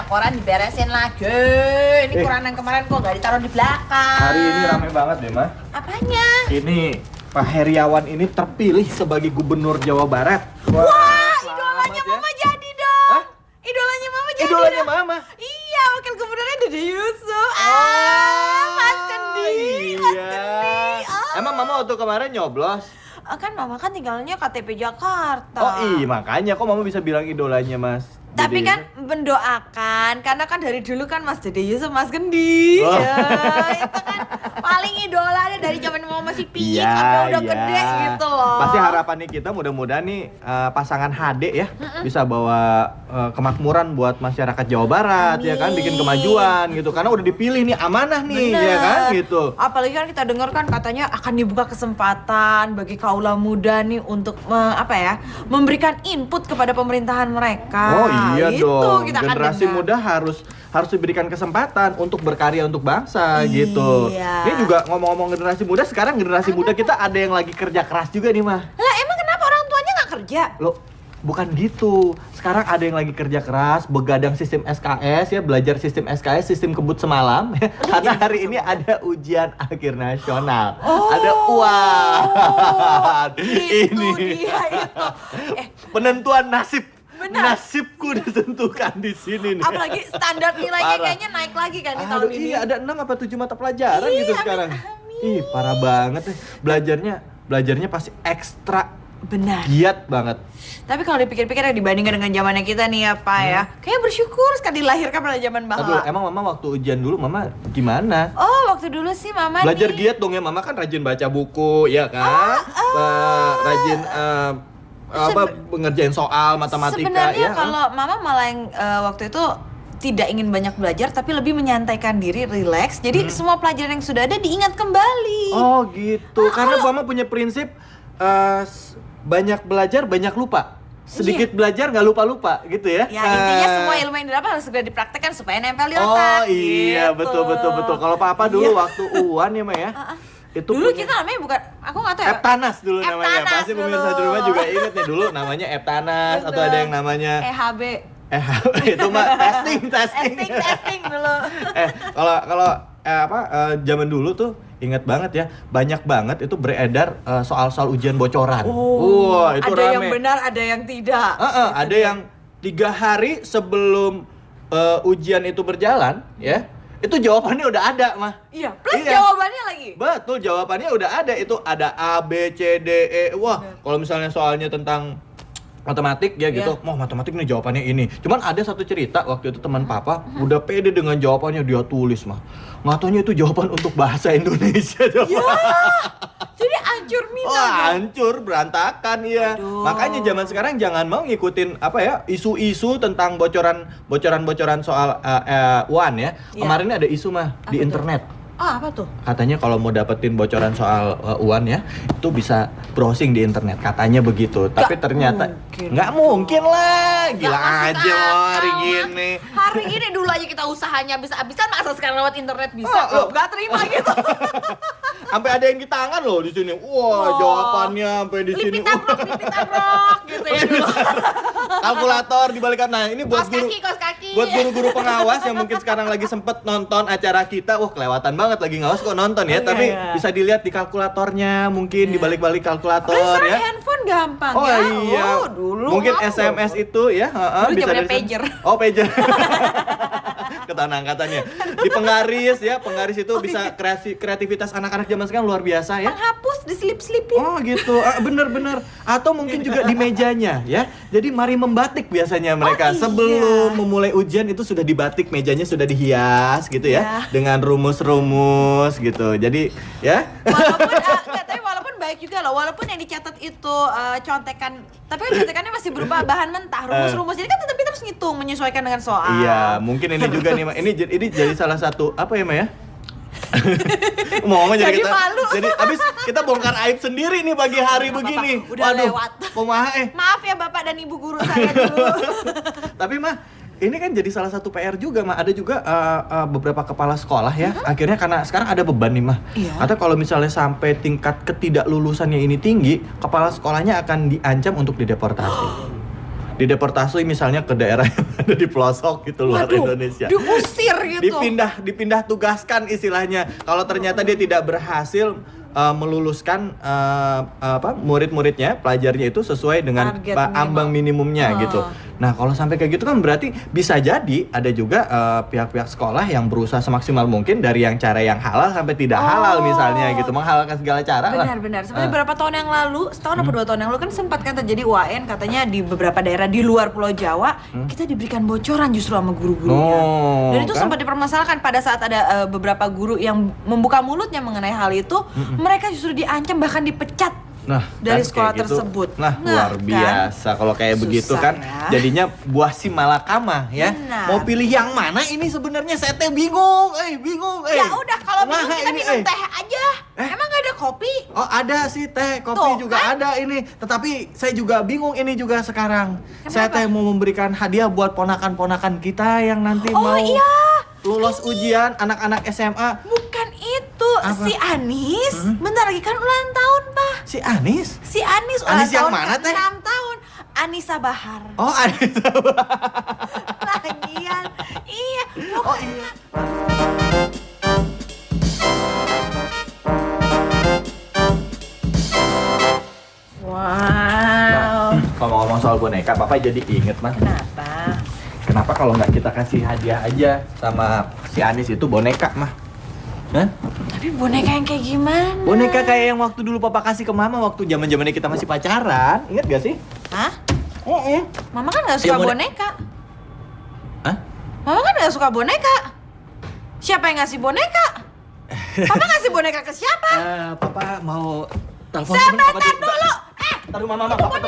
koran diberesin lagi. Ini koran yang kemarin kok nggak ditaruh di belakang. Hari ini rame banget deh, Mah. Apanya? Ini Pak Heriawan ini terpilih sebagai Gubernur Jawa Barat. Wah, idolanya Mama jadi dong. Hah? Idolanya Mama jadi Idolanya dong. Mama? Iya, wakil gubernurnya Dede Yusuf. Mas Kendi, Mas iya. Kendi. Emang Mama waktu kemarin nyoblos? Kan Mama kan tinggalnya KTP Jakarta. Oh iya, makanya kok Mama bisa bilang idolanya Mas Tapi Dede kan Yusuf? mendoakan, karena kan dari dulu kan Mas Dede Yusuf, Mas Kendi. Oh. Ya, itu kan paling idolanya dari zaman Mama masih piik Iya, sampai udah iya. gede gitu loh. Pasti harapannya kita mudah-mudahan nih pasangan HD ya bisa bawa kemakmuran buat masyarakat Jawa Barat. Amin. Ya kan, bikin kemajuan gitu. Karena udah dipilih nih, amanah nih. Bener. Ya kan gitu. Apalagi kan kita dengar kan katanya akan dibuka kesempatan bagi kaula muda nih untuk memberikan input kepada pemerintahan mereka. Oh iya Itu dong, kita akan generasi dengar. muda harus diberikan kesempatan untuk berkarya untuk bangsa gitu. Iya. Ini juga ngomong-ngomong generasi muda, sekarang generasi muda kita ada yang lagi kerja keras juga nih, Mah. Lah emang kenapa orang tuanya nggak kerja? Loh, bukan gitu. Sekarang ada yang lagi kerja keras, begadang sistem SKS ya, belajar sistem SKS, sistem kebut semalam ya. Karena hari ini ada ujian akhir nasional. Ada uang. Itu dia itu. Penentuan nasib. Benar. Nasibku ditentukan di sini nih. Apalagi standar nilainya Parah. kayaknya naik lagi kan di tahun Aduh, ini. iya, ada 6 apa 7 mata pelajaran Iya, gitu amin, sekarang. amin. Ih, parah banget deh. Belajarnya pasti ekstra Benar. giat banget. Tapi kalau dipikir-pikir ya dibandingkan dengan zamannya kita nih ya Pak ya, kayaknya bersyukur sekali dilahirkan pada zaman Aduh, bahwa. emang Mama waktu ujian dulu Mama gimana? Oh, waktu dulu sih Mama Belajar nih. giat dong ya, Mama kan rajin baca buku, ya kan? Rajin ngerjain soal matematika Sebenarnya ya. kalau Mama malah yang waktu itu tidak ingin banyak belajar tapi lebih menyantaikan diri, relax. Jadi semua pelajaran yang sudah ada diingat kembali. Oh gitu, karena Mama punya prinsip banyak belajar banyak lupa. Sedikit belajar nggak lupa-lupa gitu ya. Ya intinya semua ilmu yang didapat harus segera dipraktekkan supaya nempel di otak. Oh iya, gitu. betul. Kalau Papa dulu waktu UAN ya, Ma ya. Itu Dulu punya kita namanya bukan, aku nggak tahu ya. Eptanas dulu namanya. Eptanas Pasti pemirsa di rumah dulu. juga inget nih dulu namanya Eptanas atau ada yang namanya EHB. itu mah testing. Testing dulu. Kalau zaman dulu tuh inget banget ya, banyak banget itu beredar soal-soal ujian bocoran. Wah, itu ada rame. yang benar, ada yang tidak. Ada yang 3 hari sebelum ujian itu berjalan ya, itu jawabannya udah ada, Mah. Iya, plus Iya. jawabannya lagi. Betul, jawabannya udah ada. Itu ada A, B, C, D, E. Wah, kalau misalnya soalnya tentang matematik ya gitu, mau matematik nih jawabannya ini. Cuman ada satu cerita waktu itu teman Papa udah pede dengan jawabannya, dia tulis, Mah. Nggak taunya itu jawaban untuk bahasa Indonesia. Ya, jadi hancur minta. Wah, hancur, berantakan ya. Aduh. Makanya zaman sekarang jangan mau ngikutin isu-isu tentang bocoran soal UAN ya. Iya. Kemarin ini ada isu, Mah, di Apa tuh? internet. Apa tuh? Katanya kalau mau dapetin bocoran soal UAN ya, itu bisa browsing di internet. Katanya begitu. Tapi ternyata mungkin. nggak mungkin lah. Gila Nggak masuk aja lo hari akal, gini. Hari ini dulu aja kita usahanya habis-habisan, masa sekarang lewat internet bisa? Oh, Nggak terima gitu. Sampai ada yang di tangan loh di sini. Wah, jawabannya sampai di sini. Lipitan rock gitu ya dulu. Kalkulator di balik kanan. Ini buat Kos kaki. buat guru-guru pengawas yang mungkin sekarang lagi sempet nonton acara kita. Wah, kelewatan banget lagi ngawas kok nonton ya. Oh, iya, Tapi iya. bisa dilihat di kalkulatornya, mungkin di balik-balik kalkulator Sekarang ya. handphone gampang Oh ya. iya. Oh, dulu mungkin ngawur. SMS itu ya, Dulu bisa zamannya dari sana. pager. Oh, pager. Ketahuan angkatannya. Di penggaris ya, penggaris itu bisa kreativitas anak-anak zaman sekarang luar biasa ya. Penghapus diselip-selipin. Oh gitu, bener-bener. Atau mungkin juga di mejanya ya. Jadi mari membatik biasanya mereka. iya. Sebelum memulai ujian itu sudah dibatik, mejanya sudah dihias gitu ya. Iya. Dengan rumus-rumus gitu. Jadi ya. Walaupun baik juga loh, walaupun yang dicatat itu contekan, tapi kan contekannya masih berupa bahan mentah, rumus-rumus. Jadi kan tetap kita harus ngitung, menyesuaikan dengan soal. Iya, mungkin ini juga nih, Ma. Ini jadi salah satu apa ya, Ma ya? Mau ngomong Jadi kita malu. jadi abis kita bongkar aib sendiri nih pagi hari Nggak begini. apa-apa, udah lewat. Kumaha Maaf ya Bapak dan Ibu guru saya dulu. Tapi mah ini kan jadi salah satu PR juga, mah. Ada juga beberapa kepala sekolah ya. Akhirnya karena sekarang ada beban nih, mah. Iya. Atau kalau misalnya sampai tingkat ketidaklulusannya ini tinggi, kepala sekolahnya akan diancam untuk dideportasi. dideportasi misalnya ke daerah yang ada di pelosok gitu luar Indonesia. Diusir gitu. Dipindah tugaskan istilahnya. Kalau ternyata dia tidak berhasil meluluskan murid-muridnya, pelajarnya itu sesuai dengan ambang minimumnya gitu. Nah, kalau sampai kayak gitu kan berarti bisa jadi ada juga pihak-pihak sekolah yang berusaha semaksimal mungkin dari yang cara yang halal sampai tidak halal misalnya gitu, menghalalkan segala cara lah. Benar. Seperti beberapa tahun yang lalu, setahun atau 2 tahun yang lalu kan sempat kan terjadi UAN katanya di beberapa daerah di luar Pulau Jawa kita diberikan bocoran justru sama guru-gurunya. Dan itu sempat dipermasalahkan pada saat ada beberapa guru yang membuka mulutnya mengenai hal itu, mereka justru diancam bahkan dipecat. Dari sekolah tersebut. Luar biasa kalau kayak begitu kan ya. Jadinya buah si malakama ya. Mau pilih yang mana ini sebenarnya saya teh bingung. Ya udah kalau bingung kita minum teh aja. Emang gak ada kopi? Oh ada sih teh, kopi juga ada ini. Tetapi saya juga bingung ini juga sekarang. Kenapa? Saya teh mau memberikan hadiah buat ponakan-ponakan kita yang nanti mau lulus ujian anak-anak SMA. Bukan itu. Apa? Si Anis bentar lagi kan ulang tahun, Pak. Si Anis? Si Anis ulang Anis yang tahun mana, Teh? 6 tahun. Anissa Bahar. Oh, Anissa Bahar. Lagian. Iya. Oh iya. Wow. Kalau ngomong soal boneka, Papa jadi inget, Mas. Kenapa kalau nggak kita kasih hadiah aja sama si Anis itu boneka, mah? Hah? Tapi boneka yang kayak gimana? Boneka kayak yang waktu dulu Papa kasih ke Mama waktu zaman-zamannya kita masih pacaran. Ingat gak sih? Hah? Mama kan nggak suka boneka. Hah? Mama kan nggak suka boneka. Siapa yang ngasih boneka? Papa ngasih boneka ke siapa? Papa mau telepon Sebentar dulu. Taruh Mama, Papa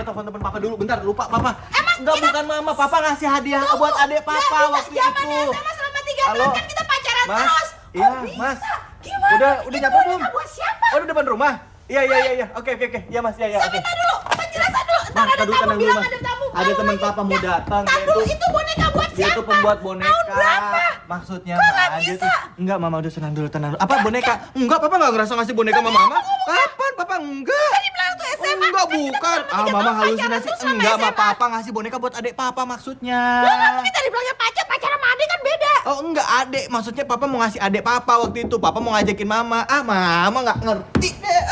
telepon temen Papa dulu. Bentar, lupa Papa. Enggak, bukan Mama. Papa ngasih hadiah buat adik Papa waktu itu. Sama selama 3 tahun kan kita pacaran terus. Iya, Mas. Gimana? Udah nyapa belum? Buat siapa? Oh, di depan rumah. Iya. Oke. Iya, Mas. Iya. Sebentar dulu. Penjelasan dulu. Ntar ada tamu bilang ada tamu. Ada teman Papa mau datang. Itu boneka buat siapa? Dia itu pembuat boneka. Tahun berapa? Maksudnya Kok nggak bisa? Enggak, Mama udah tenang dulu. Apa boneka? Enggak, Papa enggak ngerasa ngasih boneka sama Mama. Kapan? Papa enggak. Tadi bilang tuh SMA. Enggak, bukan. Mama halusinasi. Enggak, Ma, Papa ngasih boneka buat adik Papa maksudnya. Lah nggak mungkin tadi bilangnya pacaran sama adik kan beda. Oh enggak, adik. Maksudnya Papa mau ngasih adik Papa waktu itu. Papa mau ngajakin Mama. Mama nggak ngerti deh.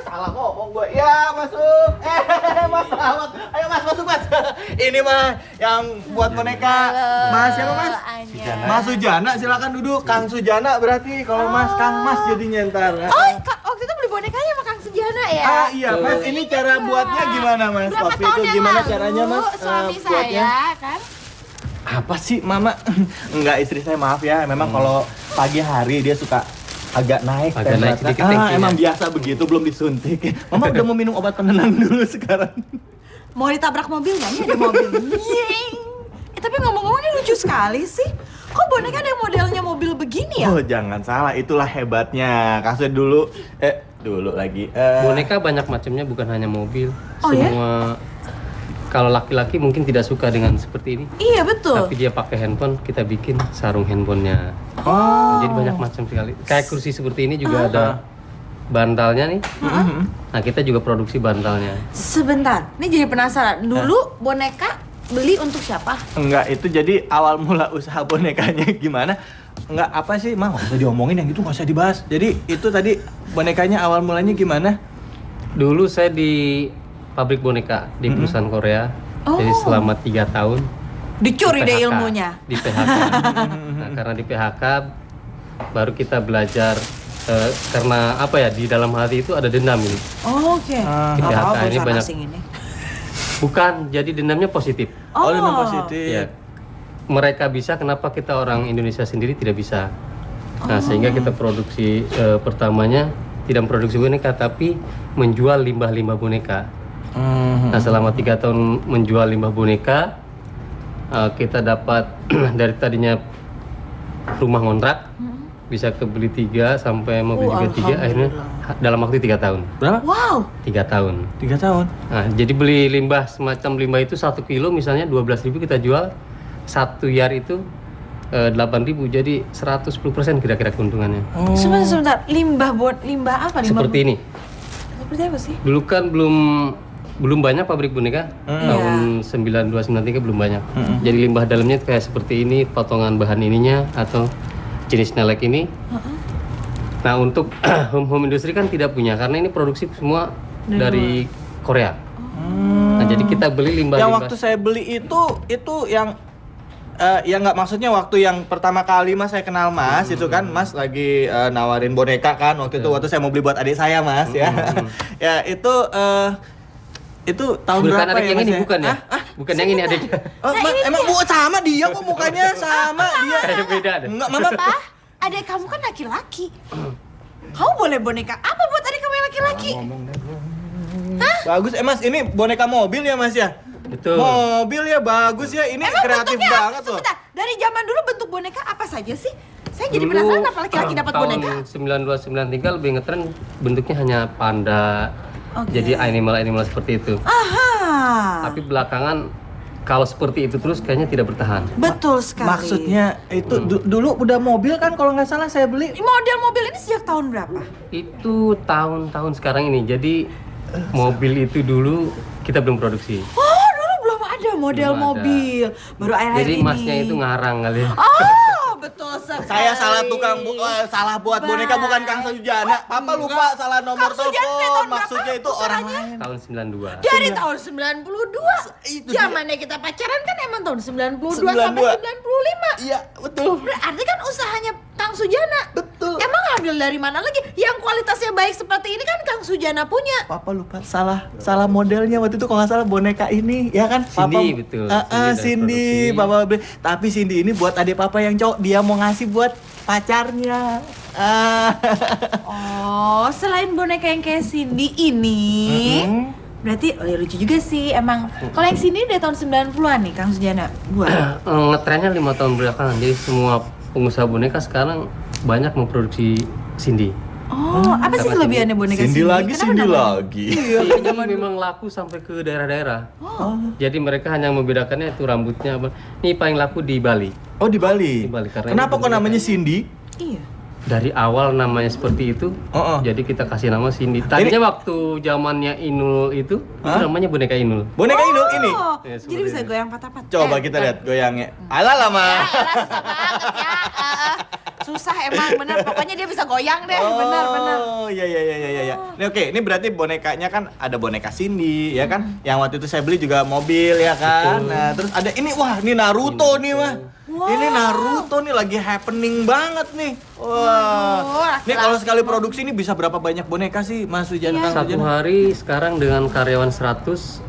Salah ngomong gue. Ya, masuk. Mas Awat. Ayo Mas, masuk Mas. Ini mah yang buat boneka. Mas siapa Mas? Mas Sujana, silakan duduk. Kang Sujana berarti kalau Mas Kang Mas jadinya ntar. Waktu itu beli bonekanya sama Kang Sujana ya? Iya Mas, ini cara buatnya gimana Mas? Berapa Waktu tahun itu yang gimana lalu, caranya Mas? Suami Buatnya? saya kan? Apa sih Mama? Enggak, istri saya maaf ya. Memang kalau pagi hari dia suka agak naik sedikit tensinya. Emang biasa begitu, belum disuntik. Mama udah mau minum obat penenang dulu sekarang. Mau ditabrak mobil nggak? Ini ada mobil. Tapi ngomong-ngomong ini lucu sekali sih. Kok boneka ada yang modelnya mobil begini ya? Oh jangan salah, itulah hebatnya. Kasusnya dulu lagi. Boneka banyak macamnya, bukan hanya mobil. Oh, Semua kalau laki-laki mungkin tidak suka dengan seperti ini. Iya betul. Tapi dia pakai handphone, kita bikin sarung handphonenya. Jadi banyak macam sekali. Kayak kursi seperti ini juga ada bantalnya nih. Nah kita juga produksi bantalnya. Sebentar, ini jadi penasaran. Dulu boneka beli untuk siapa? Enggak, itu jadi awal mula usaha bonekanya gimana? Enggak apa sih, Mah, nggak usah diomongin yang itu, nggak usah dibahas. Jadi itu tadi bonekanya awal mulanya gimana? Dulu saya di pabrik boneka di perusahaan Korea. Jadi selama 3 tahun. Dicuri di deh PHK, ilmunya. Di PHK. Nah, karena di PHK baru kita belajar karena apa ya, di dalam hati itu ada dendam ini. Oke. Di PHK ini banyak. Ini. Bukan, jadi dendamnya positif. Oh, dendam positif. Ya. Mereka bisa, kenapa kita orang Indonesia sendiri tidak bisa? Nah, sehingga kita produksi pertamanya tidak memproduksi boneka, tapi menjual limbah-limbah boneka. Nah, selama 3 tahun menjual limbah boneka, kita dapat dari tadinya rumah ngontrak bisa kebeli 3 sampai mobil juga 3, akhirnya dalam waktu 3 tahun. Berapa? Wow. 3 tahun. 3 tahun. Nah, jadi beli limbah semacam limbah itu 1 kilo misalnya 12.000, kita jual 1 yard itu 8.000, jadi 110% kira-kira keuntungannya. Sebentar. Limbah apa? Seperti ini. Seperti apa sih? Dulu kan belum belum banyak pabrik boneka. Tahun 9293 belum banyak. Jadi limbah dalamnya kayak seperti ini, potongan bahan ininya atau jenis nelek ini. Nah, untuk home industry kan tidak punya karena ini produksi semua dari Korea. Nah, jadi kita beli limbah. Yang waktu saya beli itu yang ya nggak, maksudnya waktu yang pertama kali Mas saya kenal Mas itu kan Mas lagi nawarin boneka kan waktu itu, waktu saya mau beli buat adik saya Mas ya. Ya itu tahun bukan berapa adik ya yang Mas ini ya? bukan ya? Bukan yang ini adiknya. Oh, emang bu sama dia kok mukanya sama dia. Beda deh. Enggak, Mama. Pak, adik kamu kan laki-laki. Kamu boleh boneka apa buat adik kamu yang laki-laki? Bagus, Mas, ini boneka mobil ya Mas ya? Betul. Mobil ya, bagus ya, ini Emang kreatif bentuknya banget loh. Sebentar, dari zaman dulu bentuk boneka apa saja sih? Saya jadi penasaran apa laki-laki dapat boneka. Tahun 9293 lebih ngetren bentuknya hanya panda. Jadi animal seperti itu. Aha. Tapi belakangan kalau seperti itu terus kayaknya tidak bertahan. Betul sekali. Maksudnya itu dulu udah mobil kan kalau nggak salah saya beli. Model mobil ini sejak tahun berapa? Itu tahun-tahun sekarang ini. Jadi mobil itu dulu kita belum produksi. Oh, dulu belum ada model Belum ada. mobil. Baru akhir-akhir Jadi ini. masnya itu ngarang kali. Oh, betul sekali. Saya salah salah buat boneka, bukan Kang Sujana. Papa lupa salah nomor Kang Sujana tahun telepon. berapa Maksudnya itu orang lain. Tahun 92. Dari tahun 92. Itu Zamannya kita pacaran kan emang tahun 92 sampai 95. Iya, betul. Berarti kan usahanya Kang Sujana. Betul. Emang ngambil dari mana lagi? Yang kualitasnya baik seperti ini kan Kang Sujana punya. Papa lupa salah modelnya waktu itu kalau nggak salah boneka ini, ya kan? Cindy, Papa, betul. Cindy, Cindy Papa beli. Tapi Cindy ini buat adik Papa yang cowok, dia mau ngasih buat pacarnya. Oh, selain boneka yang kayak Cindy ini, berarti ya lucu juga sih emang. Kalau yang sini dari tahun 90-an nih Kang Sujana buat. Ngetrennya 5 tahun belakangan. Jadi semua pengusaha boneka sekarang banyak memproduksi Cindy. Oh, apa sih kelebihannya boneka Cindy lagi, Kenapa Cindy namanya? lagi. Ini memang laku sampai ke daerah-daerah. Jadi mereka hanya membedakannya itu rambutnya apa. Ini paling laku di Bali. Oh, di Bali. Di Bali, karena Kenapa ini kok namanya Cindy? Iya. Dari awal namanya seperti itu. Jadi kita kasih nama Cindy. Tadinya waktu zamannya Inul itu namanya boneka Inul. Boneka Inul ini. Oh, Ya, jadi seperti bisa itu. goyang patah-patah. Coba kita lihat goyangnya. Alah lama. Ya, susah banget ya. Susah emang bener. Pokoknya dia bisa goyang deh. Bener. Oh, iya. Ini oke, ini berarti bonekanya kan ada boneka Cindy, ya kan? Yang waktu itu saya beli juga mobil, ya kan? Betul. Nah, terus ada ini, wah, ini Naruto nih, mah. Wow. Ini Naruto nih lagi happening banget nih. Wah. Laki-laki Ini kalau sekali produksi ini bisa berapa banyak boneka sih, Mas Sujana? Kang Satu Sujana? hari sekarang dengan karyawan 100,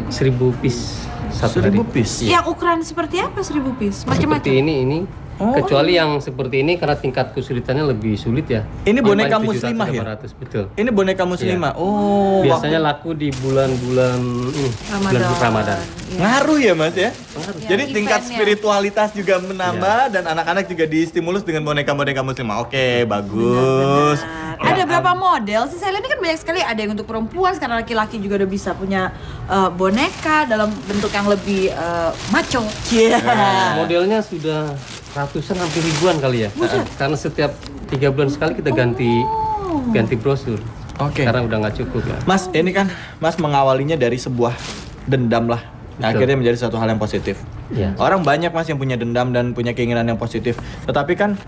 1000 piece satu 1000 hari. piece? Iya. Yang ukuran seperti apa 1000 piece? Seperti Macam-macam. ini. Oh. Kecuali yang seperti ini karena tingkat kesulitannya lebih sulit ya. Ini boneka Paling muslimah ya? 700, 800, betul. Ini boneka muslimah. Iya. Oh, Biasanya laku di bulan-bulan ini, bulan Ramadan. Iya. ngaruh ya, Mas ya? Ya, Jadi tingkat eventnya. spiritualitas juga menambah dan anak-anak juga distimulus dengan boneka-boneka muslimah. Oke, bagus. Benar. Ada berapa model sih? Saya lihat ini kan banyak sekali. Ada yang untuk perempuan, sekarang laki-laki juga udah bisa punya boneka dalam bentuk yang lebih maco. Iya. Modelnya sudah ratusan hampir ribuan kali ya. Karena setiap 3 bulan sekali kita ganti brosur. Oke. Karena udah nggak cukup ya. Mas, ini kan Mas mengawalinya dari sebuah dendam lah. Nah, Betul. akhirnya menjadi satu hal yang positif. Iya. Orang banyak Mas yang punya dendam dan punya keinginan yang positif. Tetapi kan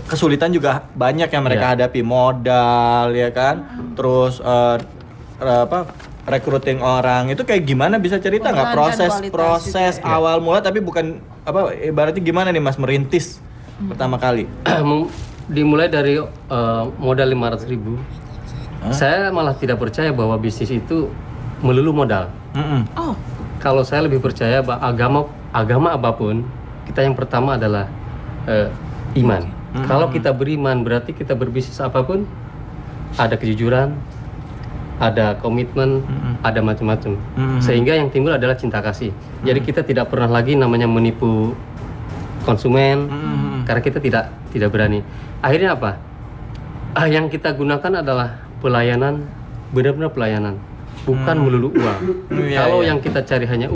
kesulitan juga banyak yang mereka Iya. hadapi, modal ya kan. Terus recruiting orang itu kayak gimana, bisa cerita nggak Pengalaman dan proses kualitas awal mula, tapi bukan ibaratnya gimana nih Mas merintis pertama kali? Dimulai dari modal 500.000. Saya malah tidak percaya bahwa bisnis itu melulu modal. Oh, Kalau saya lebih percaya bahwa agama apapun, kita yang pertama adalah iman. Kalau kita beriman, berarti kita berbisnis apapun ada kejujuran, ada komitmen, ada macam-macam. Sehingga yang timbul adalah cinta kasih. Jadi kita tidak pernah lagi namanya menipu konsumen, karena kita tidak berani. Akhirnya apa? Yang kita gunakan adalah pelayanan, benar-benar pelayanan, bukan melulu uang. Iya, Kalau iya. yang kita cari hanya